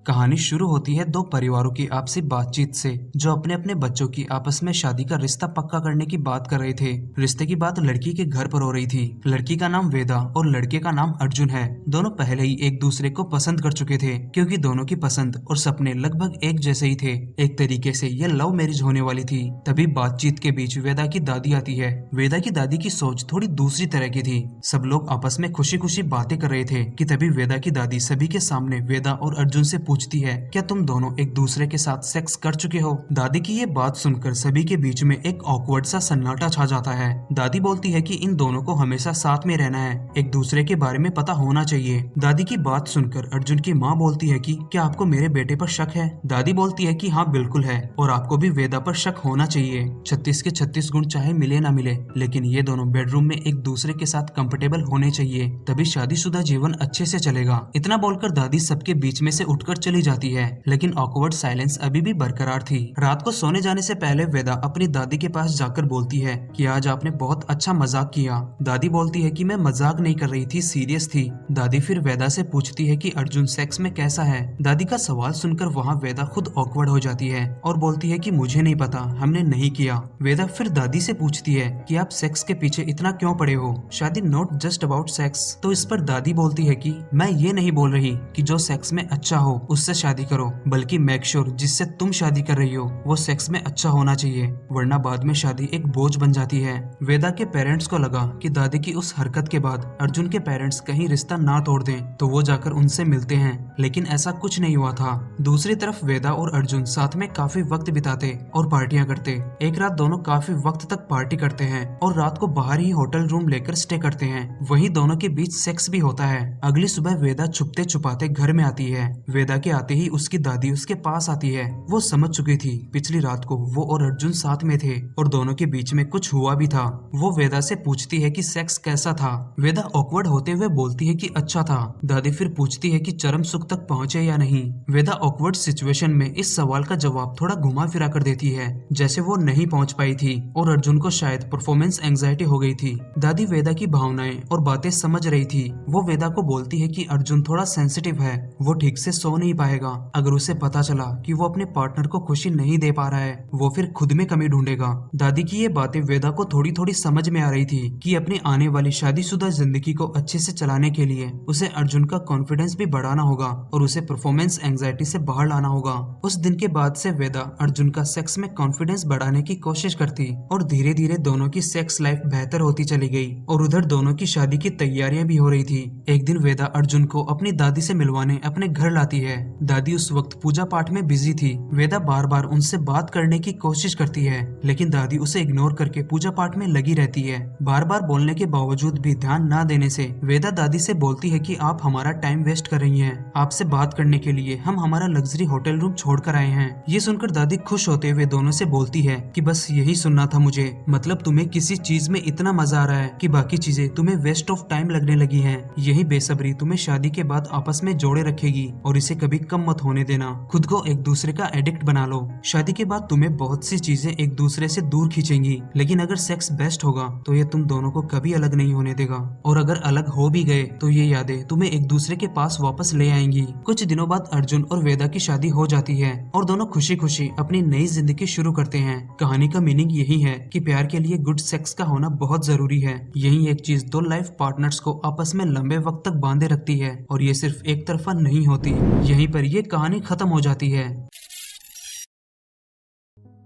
कहानी शुरू होती है दो परिवारों की आपसी बातचीत से, जो अपने अपने बच्चों की आपस में शादी का रिश्ता पक्का करने की बात कर रहे थे। रिश्ते की बात लड़की के घर पर हो रही थी। लड़की का नाम वेदा और लड़के का नाम अर्जुन है। दोनों पहले ही एक दूसरे को पसंद कर चुके थे, क्योंकि दोनों की पसंद और सपने लगभग एक जैसे ही थे। एक तरीके से यह लव मैरिज होने वाली थी। तभी बातचीत के बीच वेदा की दादी आती है। वेदा की दादी की सोच थोड़ी दूसरी तरह की थी। सब लोग आपस में खुशी खुशी बातें कर रहे थे कि तभी वेदा की दादी सभी के सामने वेदा और अर्जुन से पूछती है, क्या तुम दोनों एक दूसरे के साथ सेक्स कर चुके हो? दादी की ये बात सुनकर सभी के बीच में एक ऑकवर्ड सा सन्नाटा छा जाता है। दादी बोलती है कि इन दोनों को हमेशा साथ में रहना है, एक दूसरे के बारे में पता होना चाहिए। दादी की बात सुनकर अर्जुन की माँ बोलती है कि क्या आपको मेरे बेटे पर शक है? दादी बोलती है कि हाँ बिल्कुल है, और आपको भी वेदा पर शक होना चाहिए। 36 के 36 गुण चाहे मिले ना मिले, लेकिन ये दोनों बेडरूम में एक दूसरे के साथ कंफर्टेबल होने चाहिए, तभी शादीशुदा जीवन अच्छे से चलेगा। इतना बोलकर दादी सबके बीच में से उठकर चली जाती है, लेकिन ऑकवर्ड साइलेंस अभी भी बरकरार थी। रात को सोने जाने से पहले वेदा अपनी दादी के पास जाकर बोलती है कि आज आपने बहुत अच्छा मजाक किया। दादी बोलती है कि मैं मजाक नहीं कर रही थी, सीरियस थी। दादी फिर वेदा से पूछती है कि अर्जुन सेक्स में कैसा है। दादी का सवाल सुनकर वहाँ वेदा खुद ऑकवर्ड हो जाती है और बोलती है कि मुझे नहीं पता, हमने नहीं किया। वेदा फिर दादी से पूछती है कि आप सेक्स के पीछे इतना क्यों पड़े हो? शादी नॉट जस्ट अबाउट सेक्स। तो इस पर दादी बोलती है कि मैं ये नहीं बोल रही कि जो सेक्स में अच्छा हो उससे शादी करो, बल्कि मेक श्योर जिससे तुम शादी कर रही हो वो सेक्स में अच्छा होना चाहिए, वरना बाद में शादी एक बोझ बन जाती है। वेदा के पेरेंट्स को लगा कि दादी की उस हरकत के बाद अर्जुन के पेरेंट्स कहीं रिश्ता ना तोड़ दें, तो वो जाकर उनसे मिलते हैं, लेकिन ऐसा कुछ नहीं हुआ था। दूसरी तरफ वेदा और अर्जुन साथ में काफी वक्त बिताते और पार्टियां करते। एक रात दोनों काफी वक्त तक पार्टी करते हैं और रात को बाहर ही होटल रूम लेकर स्टे करते हैं। वहीं दोनों के बीच सेक्स भी होता है। अगली सुबह वेदा छुपते छुपाते घर में आती है। वेदा के आते ही उसकी दादी उसके पास आती है। वो समझ चुकी थी पिछली रात को वो और अर्जुन साथ में थे और दोनों के बीच में कुछ हुआ भी था। वो वेदा से पूछती है कि सेक्स कैसा था। वेदा ऑकवर्ड होते हुए बोलती है कि अच्छा था। दादी फिर पूछती है कि चरम सुख तक पहुंचे या नहीं। वेदा ऑकवर्ड सिचुएशन में इस सवाल का जवाब थोड़ा घुमा फिरा कर देती है, जैसे वो नहीं पहुंच पाई थी और अर्जुन को शायद परफॉर्मेंस एंजाइटी हो गई थी। दादी वेदा की भावनाएं और बातें समझ रही थी। वो वेदा को बोलती है कि अर्जुन थोड़ा सेंसिटिव है, वो ठीक से सो नहीं पाएगा। अगर उसे पता चला कि वो अपने पार्टनर को खुशी नहीं दे पा रहा है, वो फिर खुद में कमी ढूंढेगा। दादी की ये बातें वेदा को थोड़ी थोड़ी समझ में आ रही थी कि अपनी आने वाली शादीशुदा जिंदगी को अच्छे से चलाने के लिए उसे अर्जुन का कॉन्फिडेंस भी बढ़ाना होगा और उसे परफॉर्मेंस एंजाइटी से बाहर लाना होगा। उस दिन के बाद से वेदा अर्जुन का सेक्स में कॉन्फिडेंस बढ़ाने की कोशिश करती और धीरे धीरे दोनों की सेक्स लाइफ बेहतर होती चली गई और उधर दोनों की शादी की तैयारियां भी हो रही थी। एक दिन वेदा अर्जुन को अपनी दादी से मिलवाने अपने घर लाती है। दादी उस वक्त पूजा पाठ में बिजी थी। वेदा बार बार उनसे बात करने की कोशिश करती है, लेकिन दादी उसे इग्नोर करके पूजा पाठ में लगी रहती है। बार बार बोलने के बावजूद भी ध्यान न देने से वेदा दादी से बोलती है कि आप हमारा टाइम वेस्ट कर रही हैं। आपसे बात करने के लिए हम हमारा लग्जरी होटल रूम छोड़कर आए हैं। ये सुनकर दादी खुश होते हुए दोनों से बोलती है कि बस यही सुनना था मुझे, मतलब तुम्हें किसी चीज में इतना मजा आ रहा है कि बाकी चीजें तुम्हें वेस्ट ऑफ टाइम लगने लगी हैं। यही बेसब्री तुम्हें शादी के बाद आपस में जोड़े रखेगी और इसे कभी कम मत होने देना। खुद को एक दूसरे का एडिक्ट बना लो। शादी के बाद तुम्हें बहुत सी चीजें एक दूसरे से दूर खींचेंगी, लेकिन अगर सेक्स बेस्ट होगा तो ये तुम दोनों को कभी अलग नहीं होने देगा, और अगर अलग हो भी गए तो ये यादें तुम्हें एक दूसरे के पास वापस ले आएंगी। कुछ दिनों बाद अर्जुन और वेदा की शादी हो जाती है और दोनों खुशी खुशी अपनी नई जिंदगी शुरू करते हैं। कहानी का मीनिंग यही है कि प्यार के लिए गुड सेक्स का होना बहुत जरूरी है। यही एक चीज दो लाइफ पार्टनर्स को आपस में लंबे वक्त तक बांधे रखती है, और ये सिर्फ एक तरफा नहीं होती। यहीं पर ये कहानी खत्म हो जाती है।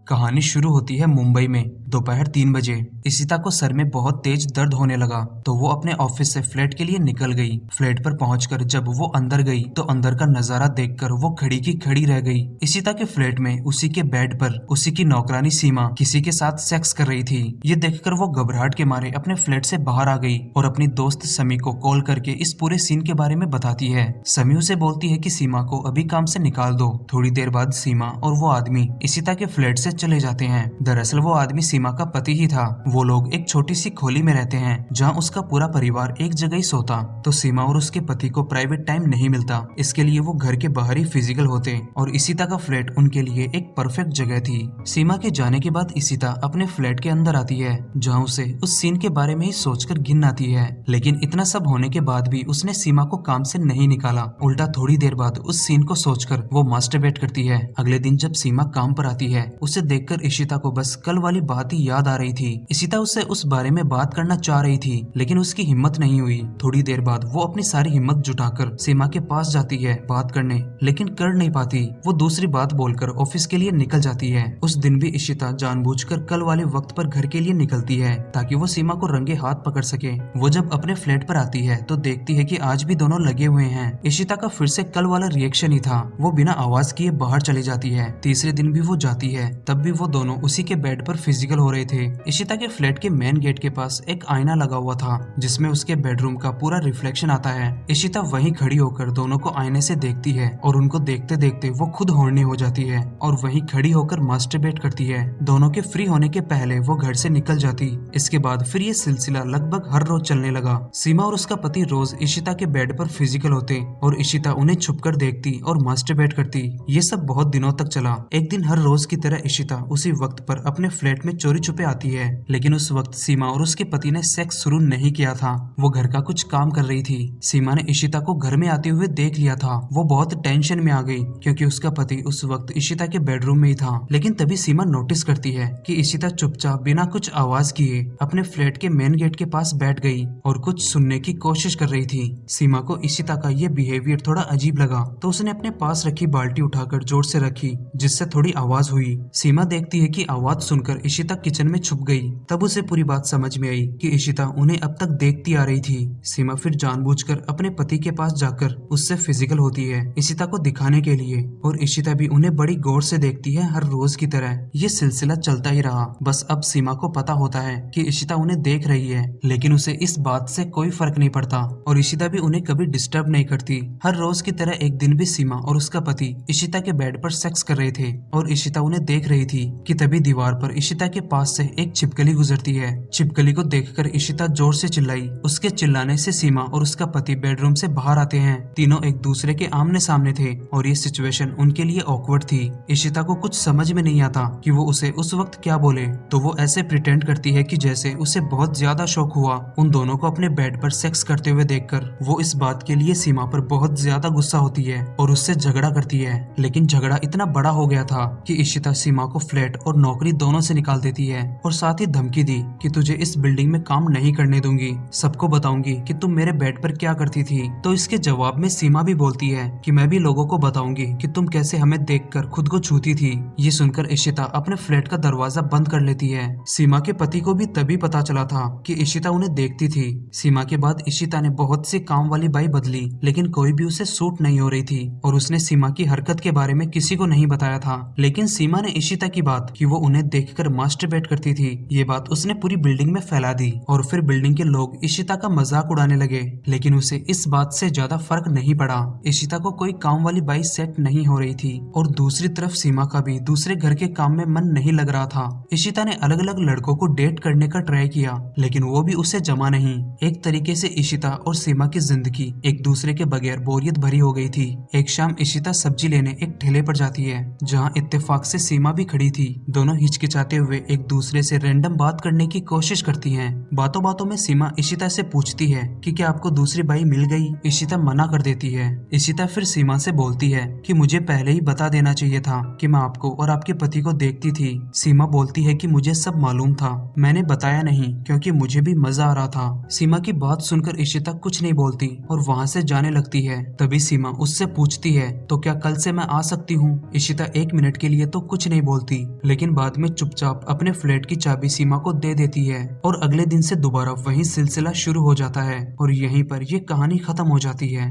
कहानी शुरू होती है मुंबई में दोपहर 3 बजे। इशिता को सर में बहुत तेज दर्द होने लगा तो वो अपने ऑफिस से फ्लैट के लिए निकल गई। फ्लैट पर पहुंचकर जब वो अंदर गई तो अंदर का नजारा देखकर वो खड़ी की खड़ी रह गई। इशिता के फ्लैट में उसी के बेड पर उसी की नौकरानी सीमा किसी के साथ सेक्स कर रही थी। ये देखकर वो घबराहट के मारे अपने फ्लैट से बाहर आ गई और अपनी दोस्त समी को कॉल करके इस पूरे सीन के बारे में बताती है। समी उसे बोलती है कि सीमा को अभी काम से निकाल दो। थोड़ी देर बाद सीमा और वो आदमी इशिता के फ्लैट से चले जाते हैं। दरअसल वो आदमी सीमा का पति ही था। वो लोग एक छोटी सी खोली में रहते हैं जहाँ उसका पूरा परिवार एक जगह ही सोता। तो सीमा और उसके पति को प्राइवेट टाइम नहीं मिलता, इसके लिए वो घर के बाहर ही फिजिकल होते और इशिता का फ्लैट उनके लिए एक परफेक्ट जगह थी। सीमा के जाने के बाद इशिता अपने फ्लैट के अंदर आती है जहाँ उसे उस सीन के बारे में ही सोचकर घिन आती है। लेकिन इतना सब होने के बाद भी उसने सीमा को काम से नहीं निकाला। उल्टा थोड़ी देर बाद उस सीन को सोचकर वो मास्टरबेट करती है। अगले दिन जब सीमा काम पर आती है, उसे देखकर इशिता को बस कल वाली बात ही याद आ रही थी। इशिता उससे उस बारे में बात करना चाह रही थी लेकिन उसकी हिम्मत नहीं हुई। थोड़ी देर बाद वो अपनी सारी हिम्मत जुटाकर सीमा के पास जाती है बात करने, लेकिन कर नहीं पाती। वो दूसरी बात बोलकर ऑफिस के लिए निकल जाती है। उस दिन भी इशिता जानबूझकर कल वाले वक्त पर घर के लिए निकलती है ताकि वो सीमा को रंगे हाथ पकड़ सके। वो जब अपने फ्लैट पर आती है तो देखती है कि आज भी दोनों लगे हुए हैं। इशिता का फिर से कल वाला रिएक्शन ही था। वो बिना आवाज किए बाहर चली जाती है। तीसरे दिन भी वो जाती है, तब भी वो दोनों उसी के बेड पर फिजिकल हो रहे थे। इशिता के फ्लैट के मेन गेट के पास एक आईना लगा हुआ था जिसमें उसके बेडरूम का पूरा रिफ्लेक्शन आता है। इशिता वहीं खड़ी होकर दोनों को आईने से देखती है और उनको देखते देखते वो खुद हॉर्नी हो जाती है और वहीं खड़ी होकर मास्टरबेट करती है। दोनों के फ्री होने के पहले वो घर से निकल जाती। इसके बाद फिर ये सिलसिला लगभग हर रोज चलने लगा। सीमा और उसका पति रोज इशिता के बेड पर फिजिकल होते और इशिता उन्हें छुपकर देखती और मास्टरबेट करती। ये सब बहुत दिनों तक चला। एक दिन हर रोज की तरह इशिता उसी वक्त पर अपने फ्लैट में चोरी छुपे आती है, लेकिन उस वक्त सीमा और उसके पति ने सेक्स शुरू नहीं किया था। वो घर का कुछ काम कर रही थी। सीमा ने इशिता को घर में आते हुए देख लिया था। वो बहुत टेंशन में आ गई क्योंकि उसका पति उस वक्त इशिता के बेडरूम में ही था। लेकिन तभी सीमा नोटिस करती है कि इशिता चुपचाप बिना कुछ आवाज किए अपने फ्लैट के मेन गेट के पास बैठ गई और कुछ सुनने की कोशिश कर रही थी। सीमा को इशिता का ये बिहेवियर थोड़ा अजीब लगा तो उसने अपने पास रखी बाल्टी उठाकर जोर से रखी जिससे थोड़ी आवाज हुई। सीमा देखती है कि आवाज सुनकर इशिता किचन में छुप गई। तब उसे पूरी बात समझ में आई कि इशिता उन्हें अब तक देखती आ रही थी। सीमा फिर जानबूझकर अपने पति के पास जाकर उससे फिजिकल होती है इशिता को दिखाने के लिए और इशिता भी उन्हें बड़ी गौर से देखती है हर रोज की तरह। ये सिलसिला चलता ही रहा। बस अब सीमा को पता होता है कि इशिता उन्हें देख रही है, लेकिन उसे इस बात से कोई फर्क नहीं पड़ता और इशिता भी उन्हें कभी डिस्टर्ब नहीं करती। हर रोज की तरह एक दिन भी सीमा और उसका पति इशिता के बेड पर सेक्स कर रहे थे और इशिता उन्हें देख रही थी कि तभी दीवार पर इशिता के पास से एक छिपकली गुजरती है। छिपकली को देखकर इशिता जोर से चिल्लाई। उसके चिल्लाने से सीमा और उसका पति बेडरूम से बाहर आते हैं। तीनों एक दूसरे के आमने सामने थे और ये सिचुएशन उनके लिए ऑकवर्ड थी। इशिता को कुछ समझ में नहीं आता कि वो उसे उस वक्त क्या बोले, तो वो ऐसे प्रिटेंड करती है कि जैसे उसे बहुत ज्यादा शौक हुआ उन दोनों को अपने बेड पर सेक्स करते हुए देखकर। वो इस बात के लिए सीमा पर बहुत ज्यादा गुस्सा होती है और उससे झगड़ा करती है, लेकिन झगड़ा इतना बड़ा हो गया था कि इशिता सीमा को फ्लैट और नौकरी दोनों से निकाल देती है और साथ ही धमकी दी कि तुझे इस बिल्डिंग में काम नहीं करने दूंगी, सबको बताऊंगी कि तुम मेरे बेड पर क्या करती थी। तो इसके जवाब में सीमा भी बोलती है कि मैं भी लोगों को बताऊंगी कि तुम कैसे हमें देखकर खुद को छूती थी। ये सुनकर इशिता अपने फ्लैट का दरवाजा बंद कर लेती है। सीमा के पति को भी तभी पता चला था कि इशिता उन्हें देखती थी। सीमा के बाद इशिता ने बहुत सी काम वाली बाई बदली, लेकिन कोई भी उसे सूट नहीं हो रही थी और उसने सीमा की हरकत के बारे में किसी को नहीं बताया था। लेकिन सीमा ने इशिता की बात कि वो उन्हें देखकर मास्टरबेट करती थी, ये बात उसने पूरी बिल्डिंग में फैला दी और फिर बिल्डिंग के लोग इशिता का मजाक उड़ाने लगे। लेकिन उसे इस बात से ज्यादा फर्क नहीं पड़ा। इशिता को कोई काम वाली बाई सेट नहीं हो रही थी और दूसरी तरफ सीमा का भी दूसरे घर के काम में मन नहीं लग रहा था। इशिता ने अलग अलग लड़कों को डेट करने का ट्राई किया, लेकिन वो भी उसे जमा नहीं। एक तरीके से इशिता और सीमा की जिंदगी एक दूसरे के बगैर बोरियत भरी हो गई थी। एक शाम इशिता सब्जी लेने एक ठेले पर जाती है जहाँ इत्तेफाक से सीमा भी खड़ी थी। दोनों हिचकिचाते हुए एक दूसरे से रैंडम बात करने की कोशिश करती हैं। बातों बातों में सीमा इशिता से पूछती है कि क्या आपको दूसरी बाई मिल गई। इशिता मना कर देती है। इशिता फिर सीमा से बोलती है कि मुझे पहले ही बता देना चाहिए था कि मैं आपको और आपके पति को देखती थी। सीमा बोलती है कि मुझे सब मालूम था, मैंने बताया नहीं क्योंकि मुझे भी मजा आ रहा था। सीमा की बात सुनकर इशिता कुछ नहीं बोलती और वहाँ से जाने लगती है। तभी सीमा उससे पूछती है तो क्या कल से मैं आ सकती हूँ। इशिता 1 मिनट के लिए तो कुछ नहीं बोलती, लेकिन बाद में चुपचाप अपने फ्लैट की चाबी सीमा को दे देती है और अगले दिन से दोबारा वही सिलसिला शुरू हो जाता है और यहीं पर ये कहानी खत्म हो जाती है।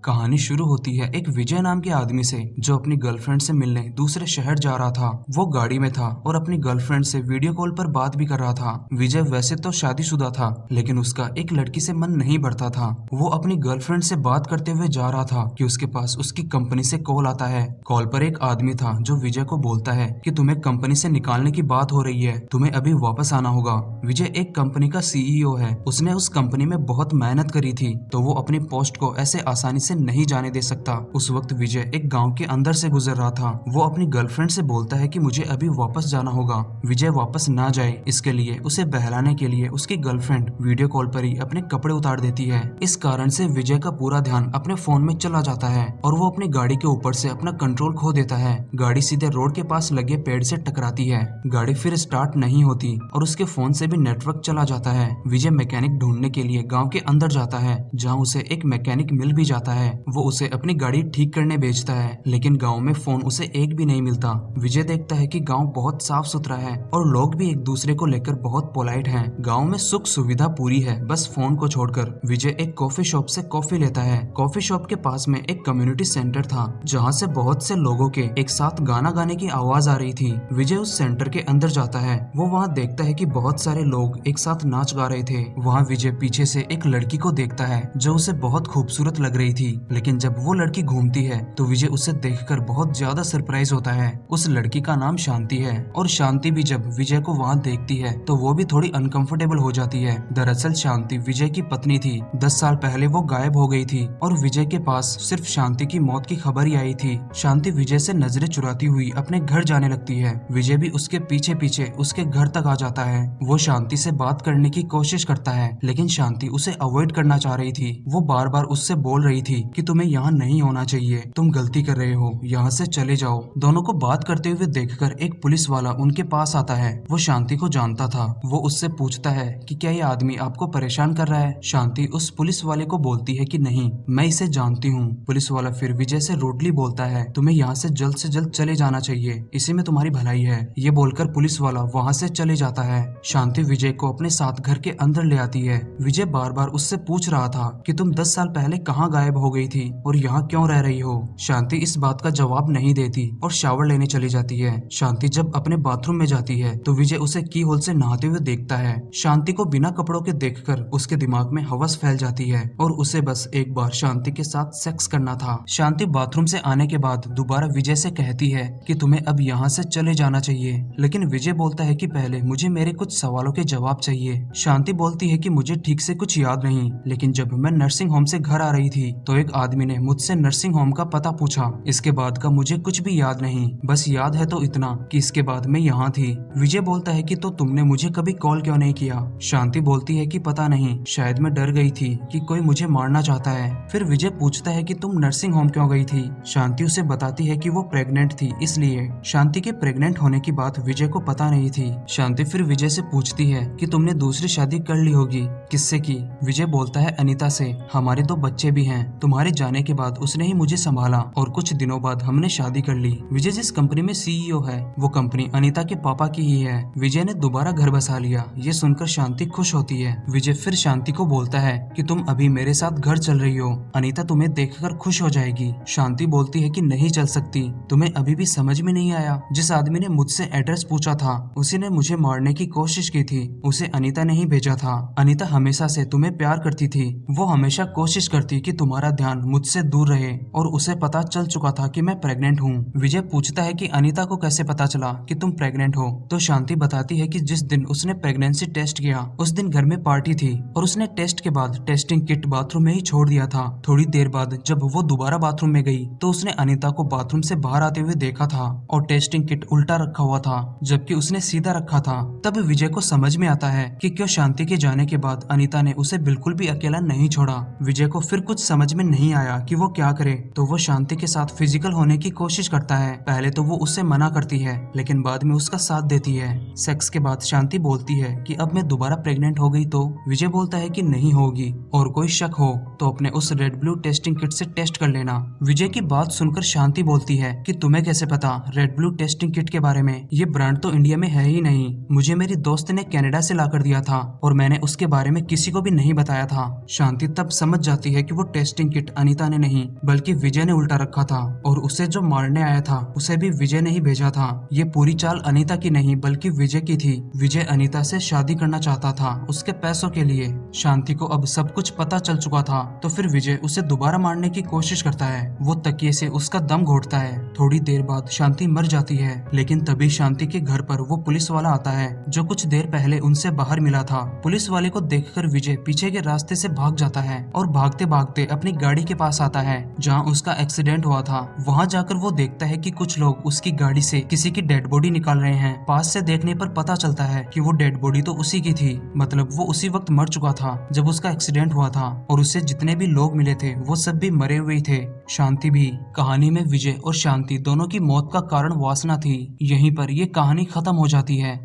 कहानी शुरू होती है एक विजय नाम के आदमी से जो अपनी गर्लफ्रेंड से मिलने दूसरे शहर जा रहा था। वो गाड़ी में था और अपनी गर्लफ्रेंड से वीडियो कॉल पर बात भी कर रहा था। विजय वैसे तो शादीशुदा था, लेकिन उसका एक लड़की से मन नहीं भरता था। वो अपनी गर्लफ्रेंड से बात करते हुए जा रहा था कि उसके पास उसकी कंपनी से कॉल आता है। कॉल पर एक आदमी था जो विजय को बोलता है कि तुम्हें कंपनी से निकालने की बात हो रही है, तुम्हें अभी वापस आना होगा। विजय एक कंपनी का सीईओ है, उसने उस कंपनी में बहुत मेहनत करी थी, तो वो अपनी पोस्ट को ऐसे आसानी से नहीं जाने दे सकता। उस वक्त विजय एक गांव के अंदर से गुजर रहा था। वो अपनी गर्लफ्रेंड से बोलता है कि मुझे अभी वापस जाना होगा। विजय वापस ना जाए इसके लिए उसे बहलाने के लिए उसकी गर्लफ्रेंड वीडियो कॉल पर ही अपने कपड़े उतार देती है। इस कारण से विजय का पूरा ध्यान अपने फोन में चला जाता है और वो अपनी गाड़ी के ऊपर से अपना कंट्रोल खो देता है। गाड़ी सीधे रोड के पास लगे पेड़ से टकराती है। गाड़ी फिर स्टार्ट नहीं होती और उसके फोन से भी नेटवर्क चला जाता है। विजय मैकेनिक ढूंढने के लिए गाँव के अंदर जाता है, जहाँ उसे एक मैकेनिक मिल भी जाता है। वो उसे अपनी गाड़ी ठीक करने भेजता है, लेकिन गांव में फोन उसे एक भी नहीं मिलता। विजय देखता है कि गांव बहुत साफ सुथरा है और लोग भी एक दूसरे को लेकर बहुत पोलाइट हैं। गांव में सुख सुविधा पूरी है, बस फोन को छोड़कर। विजय एक कॉफी शॉप से कॉफी लेता है। कॉफी शॉप के पास में एक कम्युनिटी सेंटर था, जहाँ से बहुत से लोगों के एक साथ गाना गाने की आवाज आ रही थी। विजय उस सेंटर के अंदर जाता है। वो वहाँ देखता है कि बहुत सारे लोग एक साथ नाच गा रहे थे। वहाँ विजय पीछे से एक लड़की को देखता है जो उसे बहुत खूबसूरत लग रही थी, लेकिन जब वो लड़की घूमती है तो विजय उसे देखकर बहुत ज्यादा सरप्राइज होता है। उस लड़की का नाम शांति है और शांति भी जब विजय को वहाँ देखती है तो वो भी थोड़ी अनकंफर्टेबल हो जाती है। दरअसल शांति विजय की पत्नी थी। 10 साल पहले वो गायब हो गई थी और विजय के पास सिर्फ शांति की मौत की खबर ही आई थी। शांति विजय से नजरें चुराती हुई अपने घर जाने लगती है। विजय भी उसके पीछे पीछे उसके घर तक आ जाता है। वो शांति से बात करने की कोशिश करता है, लेकिन शांति उसे अवॉइड करना चाह रही थी। वो बार बार उससे बोल रही थी कि तुम्हें यहाँ नहीं होना चाहिए, तुम गलती कर रहे हो, यहाँ से चले जाओ। दोनों को बात करते हुए देखकर एक पुलिस वाला उनके पास आता है। वो शांति को जानता था। वो उससे पूछता है कि क्या ये आदमी आपको परेशान कर रहा है। शांति उस पुलिस वाले को बोलती है कि नहीं, मैं इसे जानती हूँ। पुलिस वाला फिर विजय से रूडली बोलता है तुम्हें यहाँ से जल्द चले जाना चाहिए, इसी में तुम्हारी भलाई है। ये बोलकर पुलिस वाला वहाँ से चले जाता है। शांति विजय को अपने साथ घर के अंदर ले आती है। विजय बार बार उससे पूछ रहा था कि तुम 10 साल पहले कहाँ गायब हो गई थी और यहाँ क्यों रह रही हो। शांति इस बात का जवाब नहीं देती और शावर लेने चली जाती है। शांति जब अपने बाथरूम में जाती है तो विजय उसे की होल से नहाते हुए देखता है। शांति को बिना कपड़ों के देखकर उसके दिमाग में हवस फैल जाती है और उसे बस एक बार शांति के साथ सेक्स करना था। शांति बाथरूम से आने के बाद दोबारा विजय से कहती है कि तुम्हें अब यहाँ से चले जाना चाहिए, लेकिन विजय बोलता है कि पहले मुझे मेरे कुछ सवालों के जवाब चाहिए। शांति बोलती है कि मुझे ठीक से कुछ याद नहीं, लेकिन जब मैं नर्सिंग होम से घर आ रही थी तो एक आदमी ने मुझसे नर्सिंग होम का पता पूछा। इसके बाद का मुझे कुछ भी याद नहीं, बस याद है तो इतना कि इसके बाद मैं यहाँ थी। विजय बोलता है कि तो तुमने मुझे कभी कॉल क्यों नहीं किया। शांति बोलती है कि पता नहीं, शायद मैं डर गई थी कि कोई मुझे मारना चाहता है। फिर विजय पूछता है कि तुम नर्सिंग होम क्यों गई थी। शांति उसे बताती है कि वो प्रेग्नेंट थी, इसलिए। शांति के प्रेग्नेंट होने की बात विजय को पता नहीं थी। शांति फिर विजय से पूछती है कि तुमने दूसरी शादी कर ली होगी, किससे की। विजय बोलता है अनीता से, हमारे 2 बच्चे भी हैं, तुम्हारे जाने के बाद उसने ही मुझे संभाला और कुछ दिनों बाद हमने शादी कर ली। विजय जिस कंपनी में सीईओ है वो कंपनी अनीता के पापा की ही है। विजय ने दोबारा घर बसा लिया। ये सुनकर शांति खुश होती है। विजय फिर शांति को बोलता है कि तुम अभी मेरे साथ घर चल रही हो, अनीता तुम्हें देखकर खुश हो जाएगी। शांति बोलती है कि नहीं चल सकती, तुम्हें अभी भी समझ में नहीं आया। जिस आदमी ने मुझसे एड्रेस पूछा था उसी ने मुझे मारने की कोशिश की थी, उसे अनीता ने ही भेजा था। अनीता हमेशा से तुम्हें प्यार करती थी, वो हमेशा कोशिश करती कि तुम्हारा ध्यान मुझसे दूर रहे और उसे पता चल चुका था कि मैं प्रेग्नेंट हूँ। विजय पूछता है कि अनीता को कैसे पता चला कि तुम प्रेग्नेंट हो। तो शांति बताती है कि जिस दिन उसने प्रेगनेंसी टेस्ट किया उस दिन घर में पार्टी थी और उसने टेस्ट के बाद टेस्टिंग किट बाथरूम में ही छोड़ दिया था। थोड़ी देर बाद जब वो दोबारा बाथरूम में गई तो उसने अनीता को बाथरूम से बाहर आते हुए देखा था और टेस्टिंग किट उल्टा रखा हुआ था जबकि उसने सीधा रखा था। तब विजय को समझ में आता है कि क्यों शांति के जाने के बाद अनीता ने उसे बिल्कुल भी अकेला नहीं छोड़ा। विजय को फिर कुछ समझ में नहीं आया कि वो क्या करे, तो वो शांति के साथ फिजिकल होने की कोशिश करता है। पहले तो वो उससे मना करती है लेकिन बाद में उसका साथ देती है। सेक्स के बाद शांति बोलती है कि अब मैं दोबारा प्रेग्नेंट हो गई तो विजय बोलता है कि नहीं होगी और कोई शक हो तो अपने उस रेड ब्लू टेस्टिंग किट से टेस्ट कर लेना। विजय की बात सुनकर शांति बोलती है कि तुम्हें कैसे पता रेड ब्लू टेस्टिंग किट के बारे में, ये ब्रांड तो इंडिया में है ही नहीं, मुझे मेरी दोस्त ने कनाडा से लाकर दिया था और मैंने उसके बारे में किसी को भी नहीं बताया था। शांति तब समझ जाती है कि वो टेस्टिंग टेस्टिंग किट अनीता ने नहीं बल्कि विजय ने उल्टा रखा था और उसे जो मारने आया था उसे भी विजय ने ही भेजा था। ये पूरी चाल अनीता की नहीं बल्कि विजय की थी। विजय अनीता से शादी करना चाहता था उसके पैसों के लिए। शांति को अब सब कुछ पता चल चुका था तो फिर विजय उसे दोबारा मारने की कोशिश करता है। वो तकिए से उसका दम घोटता है। थोड़ी देर बाद शांति मर जाती है, लेकिन तभी शांति के घर पर वो पुलिस वाला आता है जो कुछ देर पहले उनसे बाहर मिला था। पुलिस वाले को देखकर विजय पीछे के रास्ते से भाग जाता है और भागते भागते अपनी गाड़ी के पास आता है जहाँ उसका एक्सीडेंट हुआ था। वहाँ जाकर वो देखता है कि कुछ लोग उसकी गाड़ी से किसी की डेड बॉडी निकाल रहे हैं। पास से देखने पर पता चलता है कि वो डेड बॉडी तो उसी की थी, मतलब वो उसी वक्त मर चुका था जब उसका एक्सीडेंट हुआ था और उससे जितने भी लोग मिले थे वो सब भी मरे हुए थे, शांति भी। कहानी में विजय और शांति दोनों की मौत का कारण वासना थी। यहीं पर ये कहानी खत्म हो जाती है।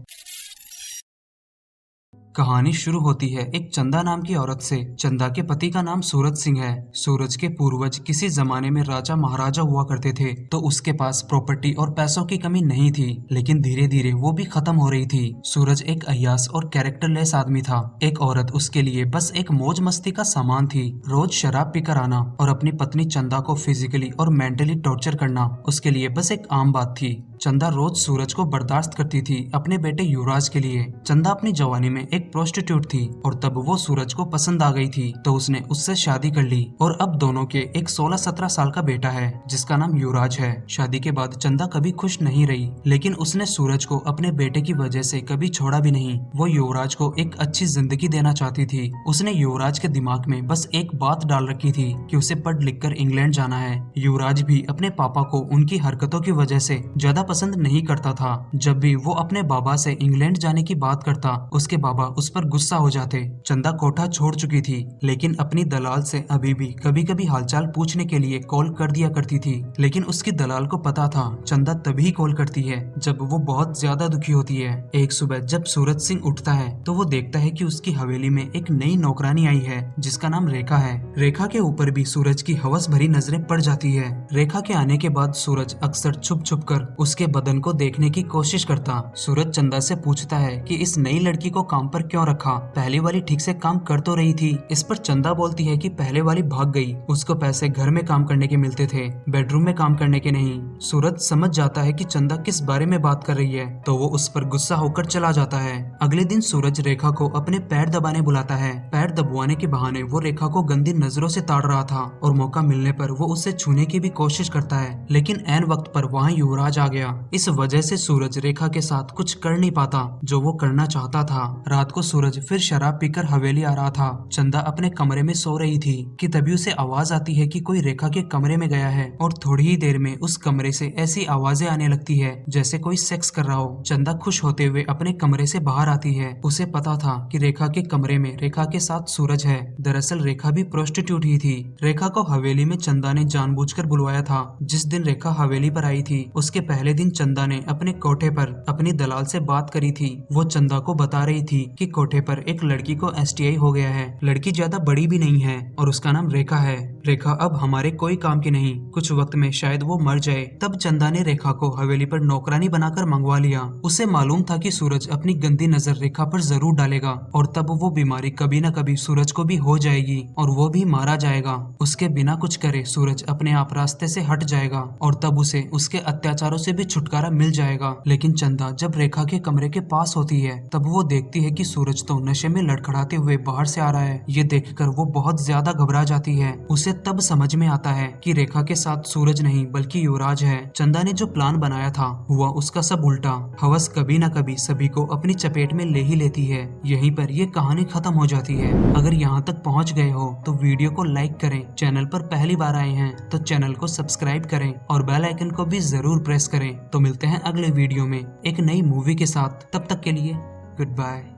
कहानी शुरू होती है एक चंदा नाम की औरत से। चंदा के पति का नाम सूरज सिंह है। सूरज के पूर्वज किसी जमाने में राजा महाराजा हुआ करते थे तो उसके पास प्रॉपर्टी और पैसों की कमी नहीं थी, लेकिन धीरे धीरे वो भी खत्म हो रही थी। सूरज एक अय्यास और कैरेक्टरलेस आदमी था। एक औरत उसके लिए बस एक मौज मस्ती का सामान थी। रोज शराब पीकर आना और अपनी पत्नी चंदा को फिजिकली और मेंटली टॉर्चर करना उसके लिए बस एक आम बात थी। चंदा रोज सूरज को बर्दाश्त करती थी अपने बेटे युवराज के लिए। चंदा अपनी जवानी में एक प्रोस्टिट्यूट थी और तब वो सूरज को पसंद आ गई थी तो उसने उससे शादी कर ली और अब दोनों के एक 16-17 साल का बेटा है जिसका नाम युवराज है। शादी के बाद चंदा कभी खुश नहीं रही, लेकिन उसने सूरज को अपने बेटे की वजह से कभी छोड़ा भी नहीं। वो युवराज को एक अच्छी जिंदगी देना चाहती थी। उसने युवराज के दिमाग में बस एक बात डाल रखी थी कि उसे पढ़ लिख कर इंग्लैंड जाना है। युवराज भी अपने पापा को उनकी हरकतों की वजह से ज्यादा पसंद नहीं करता था। जब भी वो अपने बाबा से इंग्लैंड जाने की बात करता उसके बाबा उस पर गुस्सा हो जाते। चंदा कोठा छोड़ चुकी थी, लेकिन अपनी दलाल से अभी भी कभी कभी हालचाल पूछने के लिए कॉल कर दिया करती थी। लेकिन उसकी दलाल को पता था चंदा तभी कॉल करती है जब वो बहुत ज्यादा दुखी होती है। एक सुबह जब सूरज सिंह उठता है तो वो देखता है कि उसकी हवेली में एक नई नौकरानी आई है जिसका नाम रेखा है। रेखा के ऊपर भी सूरज की हवस भरी नजरें पड़ जाती है। रेखा के आने के बाद सूरज अक्सर छुप छुप कर उसके बदन को देखने की कोशिश करता। सूरज चंदा से पूछता है कि इस नई लड़की को काम पर क्यों रखा, पहली वाली ठीक से काम कर तो रही थी। इस पर चंदा बोलती है कि पहले वाली भाग गई, उसको पैसे घर में काम करने के मिलते थे, बेडरूम में काम करने के नहीं। सूरज समझ जाता है कि चंदा किस बारे में बात कर रही है तो वो उस पर गुस्सा होकर चला जाता है। अगले दिन सूरज रेखा को अपने पैर दबाने बुलाता है। पैर दबवाने के बहाने वो रेखा को गंदी नजरों से ताड़ रहा था और मौका मिलने पर वो उसे छूने की भी कोशिश करता है, लेकिन ऐन वक्त पर वहाँ युवराज आ गया। इस वजह से सूरज रेखा के साथ कुछ कर नहीं पाता जो वो करना चाहता था। रात को सूरज फिर शराब पीकर हवेली आ रहा था। चंदा अपने कमरे में सो रही थी कि तभी उसे आवाज आती है कि कोई रेखा के कमरे में गया है और थोड़ी ही देर में उस कमरे से ऐसी आवाजें आने लगती है जैसे कोई सेक्स कर रहा हो। चंदा खुश होते हुए अपने कमरे से बाहर आती है। उसे पता था कि रेखा के कमरे में रेखा के साथ सूरज है। दरअसल रेखा भी प्रोस्टिट्यूट ही थी। रेखा को हवेली में चंदा ने जानबूझकर बुलवाया था। जिस दिन रेखा हवेली पर आई थी उसके पहले दिन चंदा ने अपने कोठे पर अपनी दलाल से बात करी थी। वो चंदा को बता रही थी कि कोठे पर एक लड़की को STI हो गया है। लड़की ज्यादा बड़ी भी नहीं है और उसका नाम रेखा है। रेखा अब हमारे कोई काम की नहीं, कुछ वक्त में शायद वो मर जाए। तब चंदा ने रेखा को हवेली पर नौकरानी बनाकर मंगवा लिया। उसे मालूम था कि सूरज अपनी गंदी नजर रेखा पर जरूर डालेगा और तब वो बीमारी कभी न कभी सूरज को भी हो जाएगी और वो भी मारा जाएगा। उसके बिना कुछ करे सूरज अपने आप रास्ते से हट जाएगा और तब उसे उसके अत्याचारों से भी छुटकारा मिल जाएगा। लेकिन चंदा जब रेखा के कमरे के पास होती है तब वो देखती है कि सूरज तो नशे में लड़खड़ाते हुए बाहर से आ रहा है। ये देखकर वो बहुत ज्यादा घबरा जाती है। उसे तब समझ में आता है कि रेखा के साथ सूरज नहीं बल्कि युवराज है। चंदा ने जो प्लान बनाया था हुआ उसका सब उल्टा। हवस कभी न कभी सभी को अपनी चपेट में ले ही लेती है। यहीं पर ये कहानी खत्म हो जाती है। अगर यहाँ तक पहुँच गए हो तो वीडियो को लाइक करें, चैनल पर पहली बार आए हैं तो चैनल को सब्सक्राइब करें और बेल आइकन को भी जरूर प्रेस करें। तो मिलते हैं अगले वीडियो में एक नई मूवी के साथ। तब तक के लिए गुड बाय।